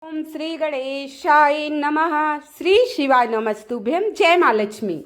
ओम श्री गणेशाय नमः। श्री शिवाय नमस्तुभ्यम। जय माँ लक्ष्मी।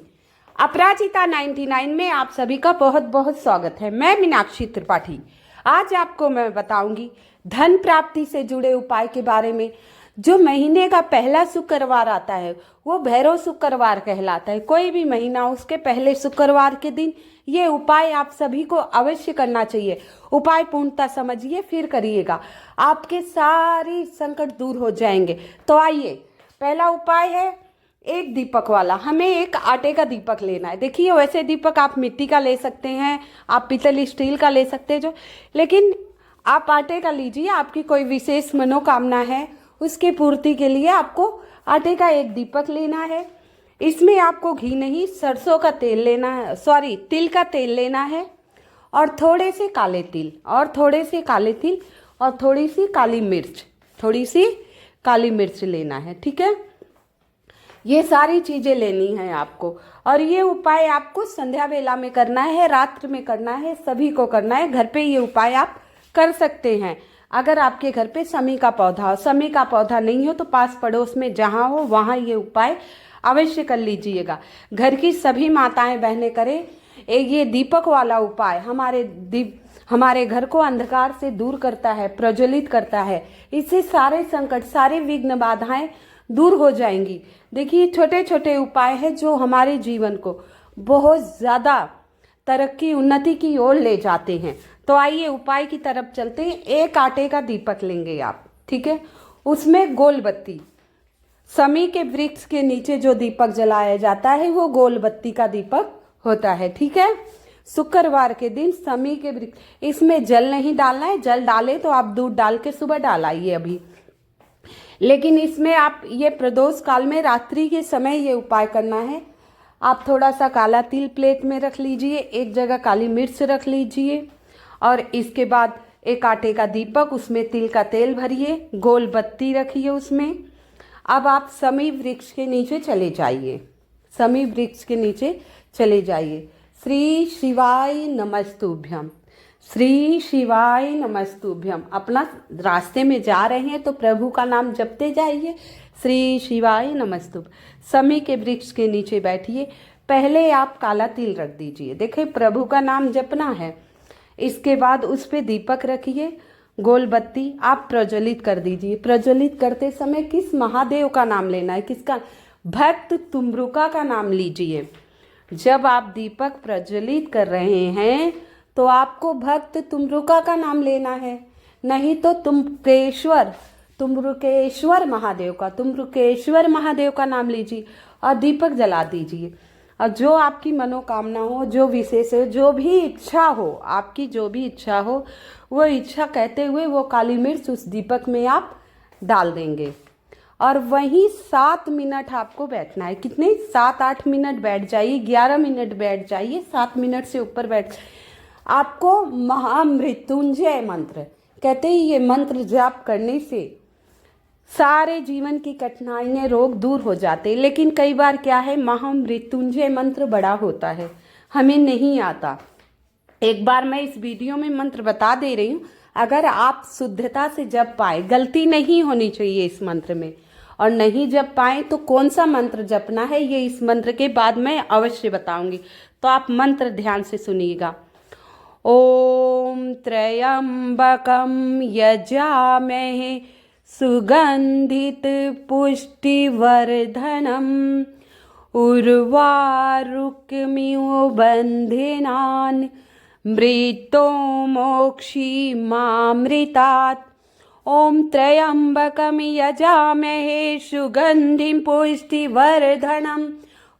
अपराजिता 99 में आप सभी का बहुत बहुत स्वागत है। मैं मीनाक्षी त्रिपाठी। आज आपको मैं बताऊंगी धन प्राप्ति से जुड़े उपाय के बारे में। जो महीने का पहला शुक्रवार आता है वो भैरव शुक्रवार कहलाता है। कोई भी महीना उसके पहले शुक्रवार के दिन ये उपाय आप सभी को अवश्य करना चाहिए। उपाय पूर्णतः समझिए फिर करिएगा, आपके सारी संकट दूर हो जाएंगे। तो आइए, पहला उपाय है एक दीपक वाला। हमें एक आटे का दीपक लेना है। देखिए, वैसे दीपक आप मिट्टी का ले सकते हैं, आप पीतल स्टील का ले सकते हैं, लेकिन आप आटे का लीजिए। आपकी कोई विशेष मनोकामना है उसकी पूर्ति के लिए आपको आटे का एक दीपक लेना है। इसमें आपको घी नहीं, सरसों का तेल लेना है, तिल का तेल लेना है, और थोड़े से काले तिल और थोड़े से काले तिल और थोड़ी सी काली मिर्च लेना है। ठीक है, ये सारी चीज़ें लेनी है आपको। और ये उपाय आपको संध्या वेला में करना है, रात्र में करना है, सभी को करना है। घर पे ये उपाय आप कर सकते हैं। अगर आपके घर पे समी का पौधा नहीं हो तो पास पड़ोस में जहाँ हो वहाँ ये उपाय अवश्य कर लीजिएगा। घर की सभी माताएं बहनें करें। ये दीपक वाला उपाय हमारे घर को अंधकार से दूर करता है, प्रज्वलित करता है। इससे सारे संकट, सारे विघ्न बाधाएं दूर हो जाएंगी। देखिए, छोटे छोटे उपाय हैं जो हमारे जीवन को बहुत ज़्यादा तरक्की, उन्नति की ओर ले जाते हैं। तो आइए उपाय की तरफ चलते हैं। एक आटे का दीपक लेंगे आप, ठीक है। उसमें गोल बत्ती, समी के वृक्ष के नीचे जो दीपक जलाया जाता है वो गोल बत्ती का दीपक होता है, ठीक है। शुक्रवार के दिन समी के वृक्ष, इसमें जल नहीं डालना है। जल डाले तो आप दूध डाल के सुबह डालाइए अभी, लेकिन इसमें आप ये प्रदोष काल में रात्रि के समय ये उपाय करना है। आप थोड़ा सा काला तिल प्लेट में रख लीजिए, एक जगह काली मिर्च रख लीजिए, और इसके बाद एक आटे का दीपक, उसमें तिल का तेल भरिए, गोल बत्ती रखिए उसमें। अब आप समी वृक्ष के नीचे चले जाइए, समी वृक्ष के नीचे चले जाइए। श्री शिवाय नमस्तुभ्यम, श्री शिवाय नमस्तुभ्यम। अपना रास्ते में जा रहे हैं तो प्रभु का नाम जपते जाइए। श्री शिवाय नमस्तुभ्यम। समी के वृक्ष के नीचे बैठिए। पहले आप काला तिल रख दीजिए, देखिए प्रभु का नाम जपना है। इसके बाद उस पे दीपक रखिए, गोल बत्ती आप प्रज्वलित कर दीजिए। प्रज्वलित करते समय किस महादेव का नाम लेना है? किसका? भक्त तुम्रुका का नाम लीजिए। जब आप दीपक प्रज्वलित कर रहे हैं तो आपको भक्त तुम्रुका का नाम लेना है, नहीं तो तुम्रुकेश्वर महादेव का नाम लीजिए और दीपक जला दीजिए। और जो आपकी मनोकामना हो, जो विशेष हो, जो भी इच्छा हो, आपकी जो भी इच्छा हो, वो इच्छा कहते हुए वो काली मिर्च उस दीपक में आप डाल देंगे। और वहीं 7 मिनट आपको बैठना है। कितने? 7-8 मिनट बैठ जाइए, 11 मिनट बैठ जाइए, 7 मिनट से ऊपर बैठ। आपको महामृत्युंजय मंत्र कहते हैं, ये मंत्र जाप करने से सारे जीवन की कठिनाइयाँ, रोग दूर हो जाते हैं। लेकिन कई बार क्या है, महामृत्युंजय मंत्र बड़ा होता है, हमें नहीं आता। एक बार मैं इस वीडियो में मंत्र बता दे रही हूँ, अगर आप शुद्धता से जप पाए, गलती नहीं होनी चाहिए इस मंत्र में, और नहीं जप पाए तो कौन सा मंत्र जपना है ये इस मंत्र के बाद मैं अवश्य बताऊंगी। तो आप मंत्र ध्यान से सुनिएगा। ओम त्र्यंबकम यजामहे सुगंधित पुष्टिवर्धनम उर्वारुकमिव बंधनान् मृतो मोक्षीमामृतात्। ओम त्र्यंबकम यजामहे सुगंधिं पुष्टिवर्धनम्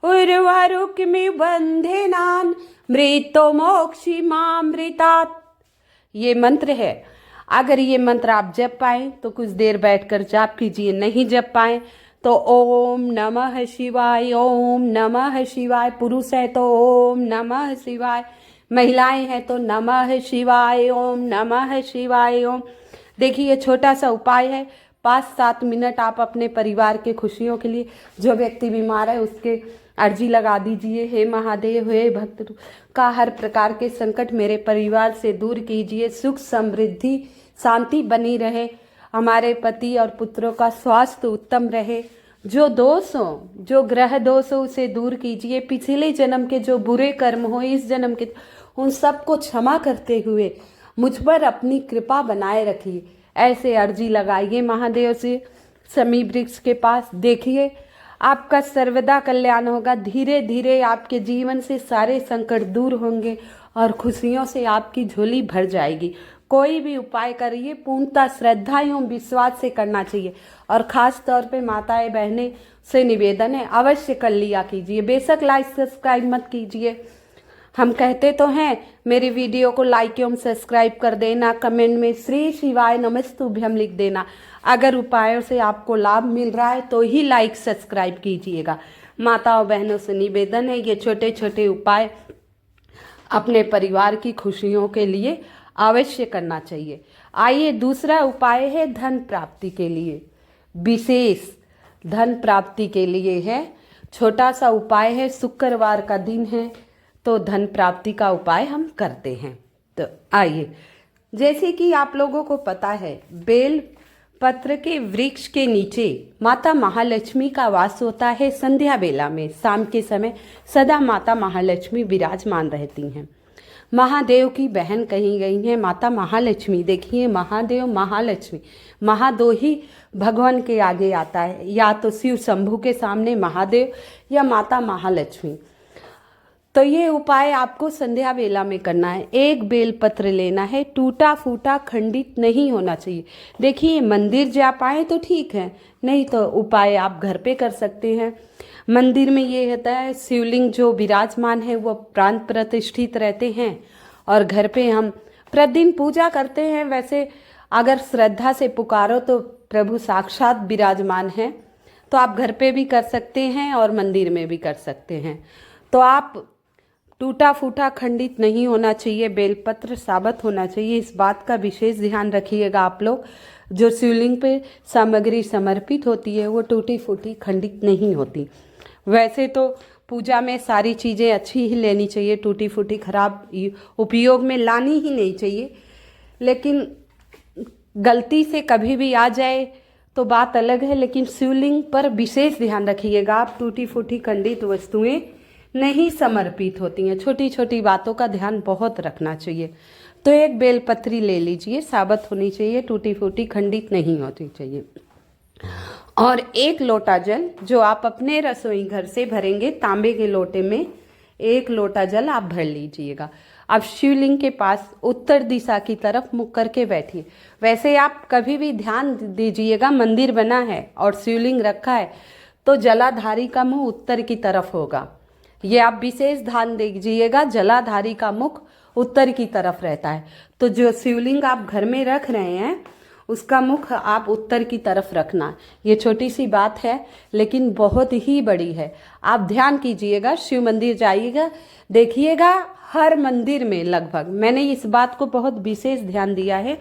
उर्वारुकमिव बंधनान् मृतो मोक्षीमामृतात्। ये मंत्र है। अगर ये मंत्र आप जप पाएँ तो कुछ देर बैठकर जाप कीजिए, नहीं जप पाएँ तो ओम नमः शिवाय, ओम नमः शिवाय। पुरुष है तो ओम नमः शिवाय, महिलाएं हैं तो नमः शिवाय, ओम नमः शिवाय, ओम। देखिए, ये छोटा सा उपाय है। 5-7 मिनट आप अपने परिवार के खुशियों के लिए, जो व्यक्ति बीमार है उसके अर्जी लगा दीजिए। हे महादेव, हे भक्त का हर प्रकार के संकट मेरे परिवार से दूर कीजिए, सुख समृद्धि शांति बनी रहे। हमारे पति और पुत्रों का स्वास्थ्य उत्तम रहे, जो दोष हो, जो ग्रह दोष हो उसे दूर कीजिए, पिछले जन्म के जो बुरे कर्म हो इस जन्म के उन सबको क्षमा करते हुए मुझ पर अपनी कृपा बनाए रखिए। ऐसे अर्जी लगाइए महादेव से शमी वृक्ष के पास। देखिए आपका सर्वदा कल्याण होगा। धीरे धीरे आपके जीवन से सारे संकट दूर होंगे और खुशियों से आपकी झोली भर जाएगी। कोई भी उपाय करिए पूर्णतः श्रद्धा एवं विश्वास से करना चाहिए और ख़ास तौर पे माताएं बहनें से निवेदन है अवश्य कर लिया कीजिए। बेशक लाइक सब्सक्राइब मत कीजिए, हम कहते तो हैं मेरी वीडियो को लाइक एवं सब्सक्राइब कर देना, कमेंट में श्री शिवाय नमस्तुभ्यम लिख देना। अगर उपायों से आपको लाभ मिल रहा है तो ही लाइक सब्सक्राइब कीजिएगा। माताओं बहनों से निवेदन है ये छोटे छोटे उपाय अपने परिवार की खुशियों के लिए अवश्य करना चाहिए। आइए दूसरा उपाय है धन प्राप्ति के लिए, विशेष धन प्राप्ति के लिए है। छोटा सा उपाय है, शुक्रवार का दिन है तो धन प्राप्ति का उपाय हम करते हैं। तो आइए, जैसे कि आप लोगों को पता है बेल पत्र के वृक्ष के नीचे माता महालक्ष्मी का वास होता है। संध्या बेला में शाम के समय सदा माता महालक्ष्मी विराजमान रहती हैं। महादेव की बहन कही गई है माता महालक्ष्मी। देखिए महादेव महालक्ष्मी, महा दो ही भगवान के आगे आता है, या तो शिव शंभू के सामने महादेव या माता महालक्ष्मी। तो ये उपाय आपको संध्या बेला में करना है। एक बेलपत्र लेना है, टूटा फूटा खंडित नहीं होना चाहिए। देखिए मंदिर जा पाए तो ठीक है, नहीं तो उपाय आप घर पे कर सकते हैं। मंदिर में ये होता है शिवलिंग जो विराजमान है वो प्राण प्रतिष्ठित रहते हैं और घर पे हम प्रतिदिन पूजा करते हैं। वैसे अगर श्रद्धा से पुकारो तो प्रभु साक्षात विराजमान हैं, तो आप घर पे भी कर सकते हैं और मंदिर में भी कर सकते हैं। तो आप टूटा फूटा खंडित नहीं होना चाहिए, बेलपत्र साबित होना चाहिए, इस बात का विशेष ध्यान रखिएगा आप लोग। जो शिवलिंग पे सामग्री समर्पित होती है वो टूटी फूटी खंडित नहीं होती। वैसे तो पूजा में सारी चीज़ें अच्छी ही लेनी चाहिए, टूटी फूटी खराब उपयोग में लानी ही नहीं चाहिए, लेकिन गलती से कभी भी आ जाए तो बात अलग है। लेकिन शिवलिंग पर विशेष ध्यान रखिएगा, आप टूटी फूटी खंडित वस्तुएं नहीं समर्पित होती हैं। छोटी छोटी बातों का ध्यान बहुत रखना चाहिए। तो एक बेलपत्री ले लीजिए, साबित होनी चाहिए, टूटी फूटी खंडित नहीं होती चाहिए। और एक लोटा जल जो आप अपने रसोई घर से भरेंगे, तांबे के लोटे में एक लोटा जल आप भर लीजिएगा। अब शिवलिंग के पास उत्तर दिशा की तरफ मुख करके बैठिए। वैसे आप कभी भी ध्यान दीजिएगा, मंदिर बना है और शिवलिंग रखा है तो जलाधारी का मुंह उत्तर की तरफ होगा। ये आप विशेष ध्यान दीजिएगा, जलाधारी का मुख उत्तर की तरफ रहता है। तो जो शिवलिंग आप घर में रख रहे हैं उसका मुख आप उत्तर की तरफ रखना। ये छोटी सी बात है लेकिन बहुत ही बड़ी है। आप ध्यान कीजिएगा, शिव मंदिर जाइएगा, देखिएगा हर मंदिर में लगभग, मैंने इस बात को बहुत विशेष ध्यान दिया है।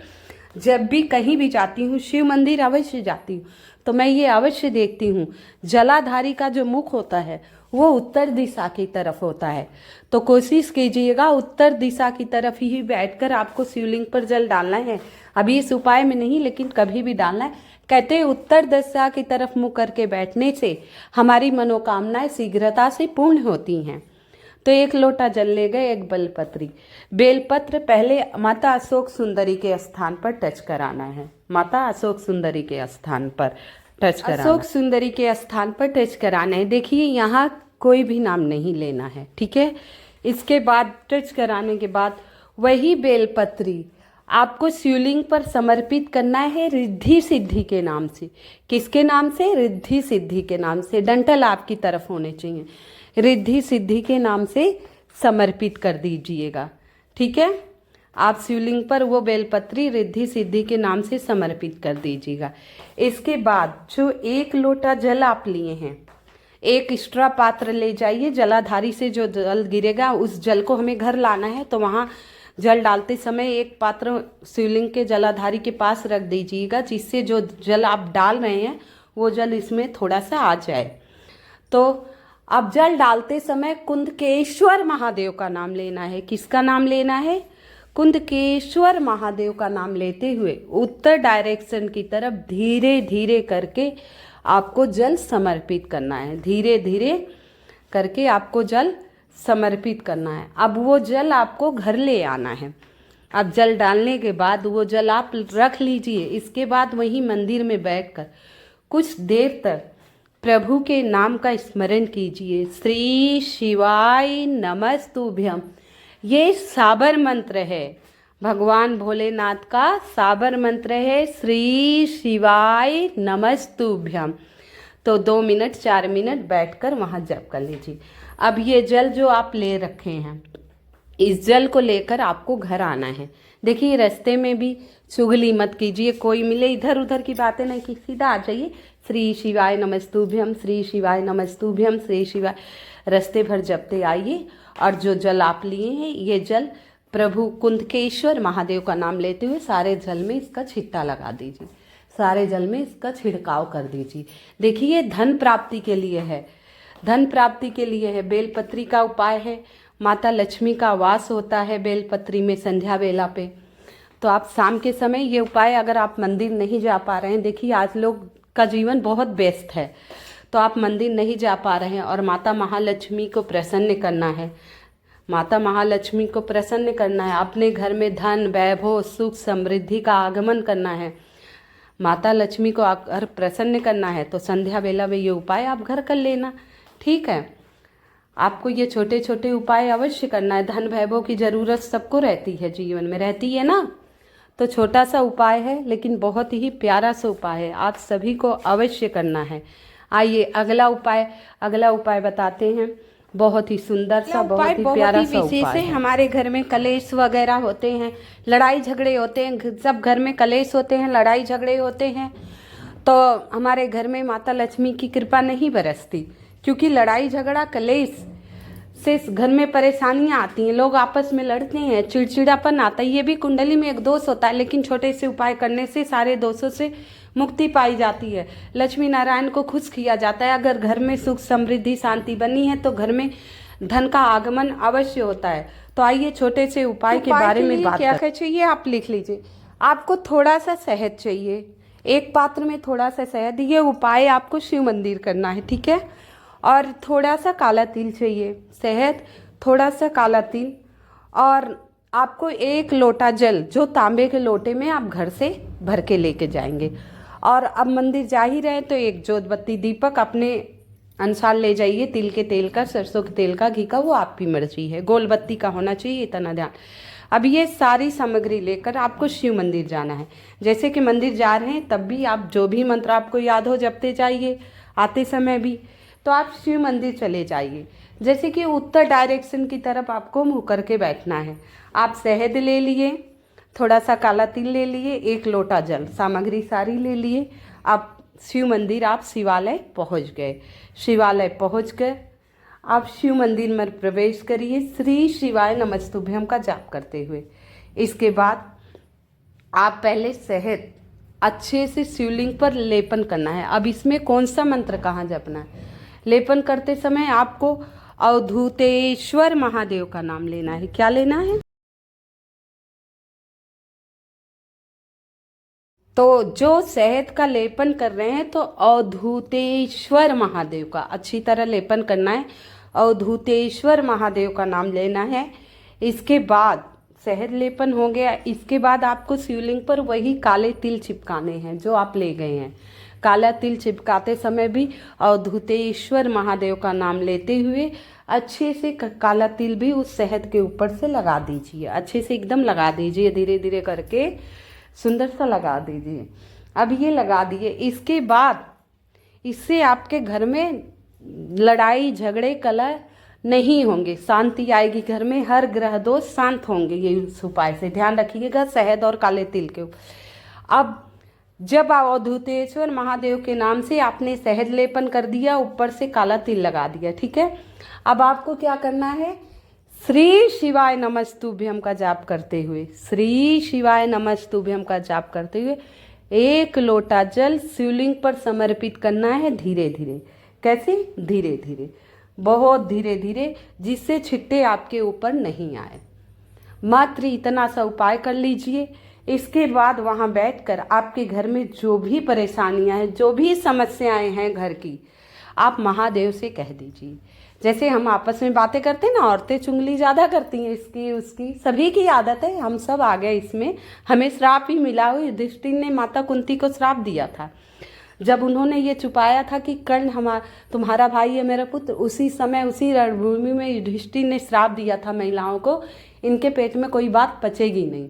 जब भी कहीं भी जाती हूँ, शिव मंदिर अवश्य जाती हूँ, तो मैं ये अवश्य देखती हूँ जलाधारी का जो मुख होता है वो उत्तर दिशा की तरफ होता है। तो कोशिश कीजिएगा उत्तर दिशा की तरफ ही बैठकर आपको शिवलिंग पर जल डालना है। अभी इस उपाय में नहीं, लेकिन कभी भी डालना है। कहते हैं उत्तर दिशा की तरफ मुँह करके बैठने से हमारी मनोकामनाएं शीघ्रता से पूर्ण होती हैं। तो एक लोटा जल ले गए, एक बेलपत्री। बेलपत्र पहले माता अशोक सुंदरी के स्थान पर टच कराना है। माता अशोक सुंदरी के स्थान पर टच कराना, अशोक सुंदरी के स्थान पर टच कराना है। देखिए यहाँ कोई भी नाम नहीं लेना है, ठीक है। इसके बाद टच कराने के बाद वही बेलपत्री आपको शिवलिंग पर समर्पित करना है रिद्धि सिद्धि के नाम से। किसके नाम से? रिद्धि सिद्धि के नाम से। डंठल आपकी तरफ होने चाहिए। रिद्धि सिद्धि के नाम से समर्पित कर दीजिएगा, ठीक है। आप शिवलिंग पर वो बेलपत्री रिद्धि सिद्धि के नाम से समर्पित कर दीजिएगा। इसके बाद जो एक लोटा जल आप लिए हैं, एक एक्स्ट्रा पात्र ले जाइए। जलाधारी से जो जल गिरेगा उस जल को हमें घर लाना है, तो वहाँ जल डालते समय एक पात्र शिवलिंग के जलाधारी के पास रख दीजिएगा, जिससे जो जल आप डाल रहे हैं वो जल इसमें थोड़ा सा आ जाए। तो अब जल डालते समय कुंदकेश्वर महादेव का नाम लेना है। किसका नाम लेना है? कुंदकेश्वर महादेव का नाम लेते हुए उत्तर डायरेक्शन की तरफ धीरे धीरे करके आपको जल समर्पित करना है। धीरे धीरे करके आपको जल समर्पित करना है। अब वो जल आपको घर ले आना है। अब जल डालने के बाद वो जल आप रख लीजिए। इसके बाद वहीं मंदिर में बैठकर कुछ देर तक प्रभु के नाम का स्मरण कीजिए। श्री शिवाय नमस्तुभ्यम, ये साबर मंत्र है, भगवान भोलेनाथ का साबर मंत्र है, श्री शिवाय नमस्तुभ्यम। तो 2 मिनट 4 मिनट बैठकर वहाँ जप कर लीजिए। अब ये जल जो आप ले रखे हैं, इस जल को लेकर आपको घर आना है। देखिए रास्ते में भी चुगली मत कीजिए, कोई मिले इधर उधर की बातें नहीं की, सीधा आ जाइए श्री शिवाय नमस्तुभ्यम, श्री शिवाय नमस्तुभ्यम, श्री शिवाय। रास्ते भर जपते आइए और जो जल आप लिए हैं ये जल प्रभु कुंदकेश्वर महादेव का नाम लेते हुए सारे जल में इसका छिट्टा लगा दीजिए, सारे जल में इसका छिड़काव कर दीजिए। देखिए ये धन प्राप्ति के लिए है, धन प्राप्ति के लिए है। बेलपत्री का उपाय है, माता लक्ष्मी का वास होता है बेलपत्री में संध्या वेला पे। तो आप शाम के समय ये उपाय, अगर आप मंदिर नहीं जा पा रहे हैं, देखिए आज लोग का जीवन बहुत व्यस्त है, तो आप मंदिर नहीं जा पा रहे हैं और माता महालक्ष्मी को प्रसन्न करना है, माता महालक्ष्मी को प्रसन्न करना है, अपने घर में धन वैभव सुख समृद्धि का आगमन करना है, माता लक्ष्मी को अगर प्रसन्न करना है तो संध्या वेला में ये उपाय आप घर कर लेना। ठीक है, आपको ये छोटे छोटे उपाय अवश्य करना है। धन वैभव की ज़रूरत सबको रहती है, जीवन में रहती है ना, तो छोटा सा उपाय है लेकिन बहुत ही प्यारा सा उपाय है, आप सभी को अवश्य करना है। आइए अगला उपाय बताते हैं। बहुत ही सुंदर सा, बहुत ही प्यारा सा उपाय है। हमारे घर में कलेश वगैरह होते हैं, लड़ाई झगड़े होते हैं, सब घर में कलेश होते हैं, लड़ाई झगड़े होते हैं, तो हमारे घर में माता लक्ष्मी की कृपा नहीं बरसती, क्योंकि लड़ाई झगड़ा कलेश से घर में परेशानियां आती हैं, लोग आपस में लड़ते हैं, चिड़चिड़ापन आता है। ये भी कुंडली में एक दोष होता है, लेकिन छोटे से उपाय करने से सारे दोषों से मुक्ति पाई जाती है, लक्ष्मी नारायण को खुश किया जाता है। अगर घर में सुख समृद्धि शांति बनी है तो घर में धन का आगमन अवश्य होता है। तो आइए छोटे से उपाय के बारे में बात क्या चाहिए आप लिख लीजिए। आपको थोड़ा सा शहद चाहिए, एक पात्र में थोड़ा सा शहद, ये उपाय आपको शिव मंदिर करना है। ठीक है, और थोड़ा सा काला तिल चाहिए, शहद, थोड़ा सा काला तिल, और आपको 1 लोटा जल जो तांबे के लोटे में आप घर से भर के लेके जाएंगे। और अब मंदिर जा ही रहे तो 1 जोत बत्ती दीपक अपने अनुसार ले जाइए, तिल के तेल का, सरसों के तेल का, घी का, वो आपकी मर्जी है, गोल बत्ती का होना चाहिए, इतना ध्यान। अब ये सारी सामग्री लेकर आपको शिव मंदिर जाना है। जैसे कि मंदिर जा रहे हैं तब भी आप जो भी मंत्र आपको याद हो जपते जाइए, आते समय भी। तो आप शिव मंदिर चले जाइए। जैसे कि उत्तर डायरेक्शन की तरफ आपको मुँह करके बैठना है। आप शहद ले लिए, थोड़ा सा काला तिल ले लिए, 1 लोटा जल, सामग्री सारी ले लिए। आप शिव मंदिर, आप शिवालय पहुंच गए। शिवालय पहुंच गए, आप शिव मंदिर में प्रवेश करिए, श्री शिवाय नमस्तुभ्यम का जाप करते हुए। इसके बाद आप पहले शहद अच्छे से शिवलिंग पर लेपन करना है। अब इसमें कौन सा मंत्र कहाँ जपना है? लेपन करते समय आपको अवधूतेश्वर महादेव का नाम लेना है। क्या लेना है? तो जो शहद का लेपन कर रहे हैं तो अवधूतेश्वर महादेव का अच्छी तरह लेपन करना है, अवधूतेश्वर महादेव का नाम लेना है। इसके बाद शहद लेपन हो गया, इसके बाद आपको शिवलिंग पर वही काले तिल चिपकाने हैं जो आप ले गए हैं। काला तिल चिपकाते समय भी अवधूतेश्वर महादेव का नाम लेते हुए अच्छे से काला तिल भी उस शहद के ऊपर से लगा दीजिए, अच्छे से एकदम लगा दीजिए, धीरे धीरे करके सुंदर सा लगा दीजिए। अब ये लगा दिए, इसके बाद इससे आपके घर में लड़ाई झगड़े कलह नहीं होंगे, शांति आएगी घर में, हर ग्रह दोष शांत होंगे ये इस उपाय से। ध्यान रखिएगा शहद और काले तिल के। अब जब अवधूतेश्वर महादेव के नाम से आपने शहद लेपन कर दिया, ऊपर से काला तिल लगा दिया, ठीक है। अब आपको क्या करना है? श्री शिवाय नमस्तुभ्यम का जाप करते हुए, श्री शिवाय नमस्तुभ्यम का जाप करते हुए 1 लोटा जल शिवलिंग पर समर्पित करना है, धीरे धीरे। कैसे? धीरे धीरे, बहुत धीरे धीरे, जिससे छिट्टे आपके ऊपर नहीं आए। मात्र इतना सा उपाय कर लीजिए। इसके बाद वहाँ बैठकर आपके घर में जो भी परेशानियां हैं, जो भी समस्याएं हैं घर की, आप महादेव से कह दीजिए। जैसे हम आपस में बातें करते हैं ना, औरतें चुगली ज़्यादा करती हैं, इसकी उसकी, सभी की आदत है, हम सब आ गए इसमें। हमें श्राप ही मिला हुआ। युधिष्ठिर ने माता कुंती को श्राप दिया था जब उन्होंने ये छुपाया था कि कर्ण तुम्हारा भाई है मेरा पुत्र। उसी समय उसी रणभूमि में युधिष्ठिर ने श्राप दिया था महिलाओं को, इनके पेट में कोई बात पचेगी नहीं।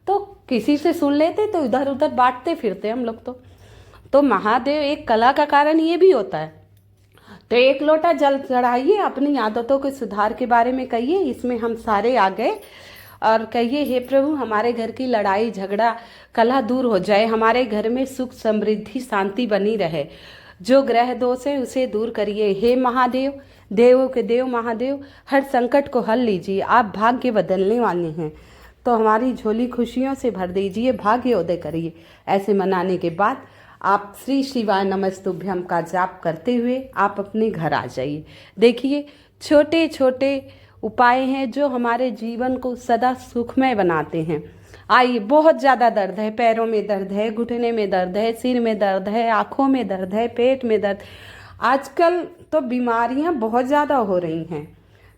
तो किसी से सुन लेते तो इधर उधर बांटते फिरते हम लोग। तो महादेव एक कला का कारण ये भी होता है। तो 1 लोटा जल चढ़ाइए, अपनी आदतों के सुधार के बारे में कहिए, इसमें हम सारे आ गए, और कहिए हे प्रभु हमारे घर की लड़ाई झगड़ा कलह दूर हो जाए, हमारे घर में सुख समृद्धि शांति बनी रहे, जो ग्रह दोष है उसे दूर करिए। हे महादेव, देवों के देव महादेव, हर संकट को हल लीजिए, आप भाग्य बदलने वाले हैं, तो हमारी झोली खुशियों से भर दीजिए, भाग्योदय करिए। ऐसे मनाने के बाद आप श्री शिवाय नमस्तुभ्यम का जाप करते हुए आप अपने घर आ जाइए। देखिए छोटे छोटे उपाय हैं जो हमारे जीवन को सदा सुखमय बनाते हैं। आइए, बहुत ज़्यादा दर्द है, पैरों में दर्द है, घुटने में दर्द है, सिर में दर्द है, आँखों में दर्द है, पेट में दर्द। आजकल तो बीमारियां बहुत ज़्यादा हो रही हैं,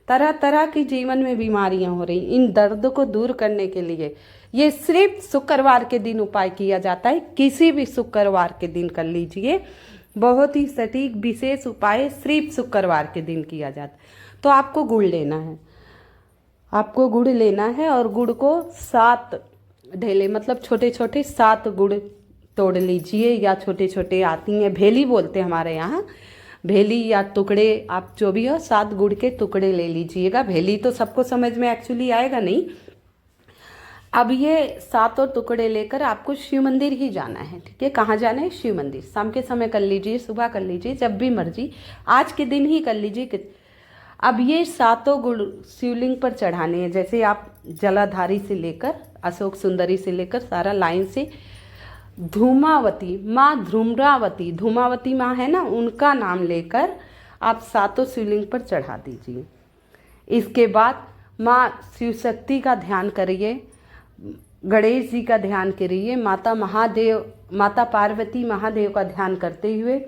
तरह तरह की जीवन में बीमारियां हो रही। इन दर्द को दूर करने के लिए ये सिर्फ शुक्रवार के दिन उपाय किया जाता है। किसी भी शुक्रवार के दिन कर लीजिए, बहुत ही सटीक विशेष उपाय सिर्फ शुक्रवार के दिन किया जाता है। तो आपको गुड़ लेना है, आपको गुड़ लेना है, और गुड़ को 7 ढेले, मतलब छोटे छोटे 7 गुड़ तोड़ लीजिए, या छोटे छोटे आती हैं, भेली बोलते हैं हमारे यहाँ, भेली या टुकड़े, आप जो भी हो 7 गुड़ के टुकड़े ले लीजिएगा। भेली तो सबको समझ में एक्चुअली आएगा नहीं। अब ये 7 टुकड़े लेकर आपको शिव मंदिर ही जाना है। ठीक है, कहाँ जाना है? शिव मंदिर। शाम के समय कर लीजिए, सुबह कर लीजिए, जब भी मर्जी, आज के दिन ही कर लीजिए। अब ये 7 गुड़ शिवलिंग पर चढ़ाने हैं। जैसे आप जलाधारी से लेकर अशोक सुंदरी से लेकर सारा लाइन से धूमावती माँ, धूमावती माँ है ना, उनका नाम लेकर आप 7 शिवलिंग पर चढ़ा दीजिए। इसके बाद माँ शिव शक्ति का ध्यान करिए, गणेश जी का ध्यान करिए, माता पार्वती महादेव का ध्यान करते हुए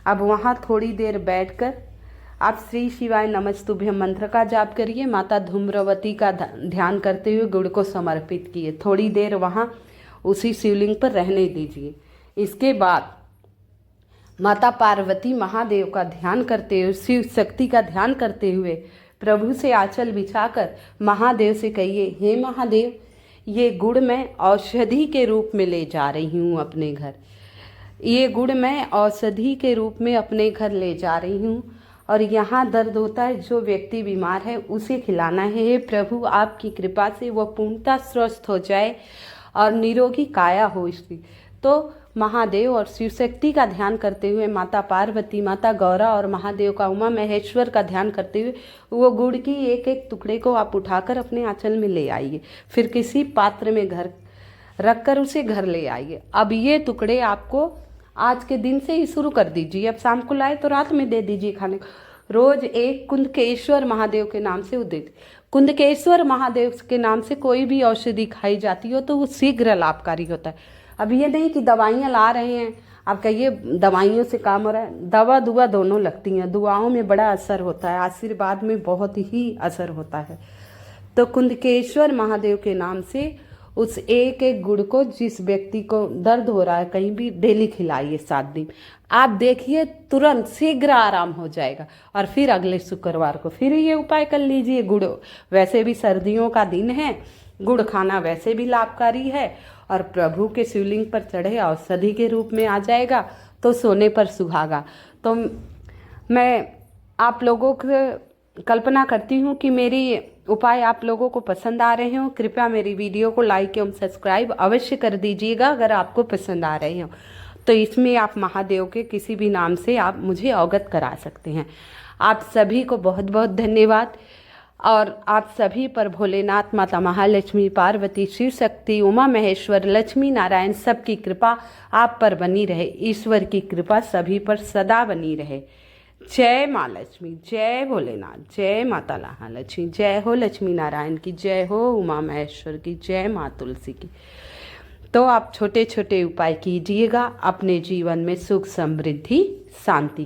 अब वहाँ थोड़ी देर बैठकर आप श्री शिवाय नमस्तुभ्यम मंत्र का जाप करिए। माता धूम्रवती का ध्यान करते हुए गुड़ को समर्पित किए, थोड़ी देर वहाँ उसी शिवलिंग पर रहने दीजिए। इसके बाद माता पार्वती महादेव का ध्यान करते हुए, शिव शक्ति का ध्यान करते हुए प्रभु से आंचल बिछाकर महादेव से कहिए, हे महादेव, ये गुड़ मैं औषधि के रूप में ले जा रही हूँ अपने घर। ये गुड़ मैं औषधि के रूप में अपने घर ले जा रही हूँ, और यहाँ दर्द होता है, जो व्यक्ति बीमार है उसे खिलाना है। हे प्रभु, आपकी कृपा से वो पूर्णतः स्वस्थ हो जाए और निरोगी काया हो इसकी। तो महादेव और शिव शक्ति का ध्यान करते हुए माता पार्वती, माता गौरा और महादेव का, उमा महेश्वर का ध्यान करते हुए वो गुड़ की एक एक टुकड़े को आप उठाकर अपने आंचल में ले आइए। फिर किसी पात्र में घर रखकर उसे घर ले आइए। अब ये टुकड़े आपको आज के दिन से ही शुरू कर दीजिए। अब शाम को लाए तो रात में दे दीजिए खाने को। रोज एक कुंदकेश्वर महादेव के नाम से उदित, कुंदकेश्वर महादेव के नाम से कोई भी औषधि खाई जाती हो तो वो शीघ्र लाभकारी होता है। अब ये नहीं कि दवाइयाँ ला रहे हैं, आप कहिए दवाइयों से काम हो रहा है। दवा दुआ दोनों लगती हैं, दुआओं में बड़ा असर होता है, आशीर्वाद में बहुत ही असर होता है। तो कुंदकेश्वर महादेव के नाम से उस एक एक गुड़ को जिस व्यक्ति को दर्द हो रहा है कहीं भी, डेली खिलाइए 7 दिन। आप देखिए तुरंत शीघ्र आराम हो जाएगा। और फिर अगले शुक्रवार को फिर ये उपाय कर लीजिए। गुड़ वैसे भी सर्दियों का दिन है, गुड़ खाना वैसे भी लाभकारी है, और प्रभु के शिवलिंग पर चढ़े औषधि के रूप में आ जाएगा तो सोने पर सुहागा। तो मैं आप लोगों को कल्पना करती हूँ कि मेरी उपाय आप लोगों को पसंद आ रहे हो। कृपया मेरी वीडियो को लाइक एवं सब्सक्राइब अवश्य कर दीजिएगा अगर आपको पसंद आ रहे हो। तो इसमें आप महादेव के किसी भी नाम से आप मुझे अवगत करा सकते हैं। आप सभी को बहुत बहुत धन्यवाद, और आप सभी पर भोलेनाथ, माता महालक्ष्मी, पार्वती, शिव शक्ति, उमा महेश्वर, लक्ष्मी नारायण सबकी कृपा आप पर बनी रहे। ईश्वर की कृपा सभी पर सदा बनी रहे। जय माँ लक्ष्मी, जय भोलेनाथ, जय माता महालक्ष्मी, जय हो लक्ष्मी नारायण की, जय हो उमा महेश्वर की, जय माँ तुलसी की। तो आप छोटे छोटे उपाय कीजिएगा, अपने जीवन में सुख समृद्धि शांति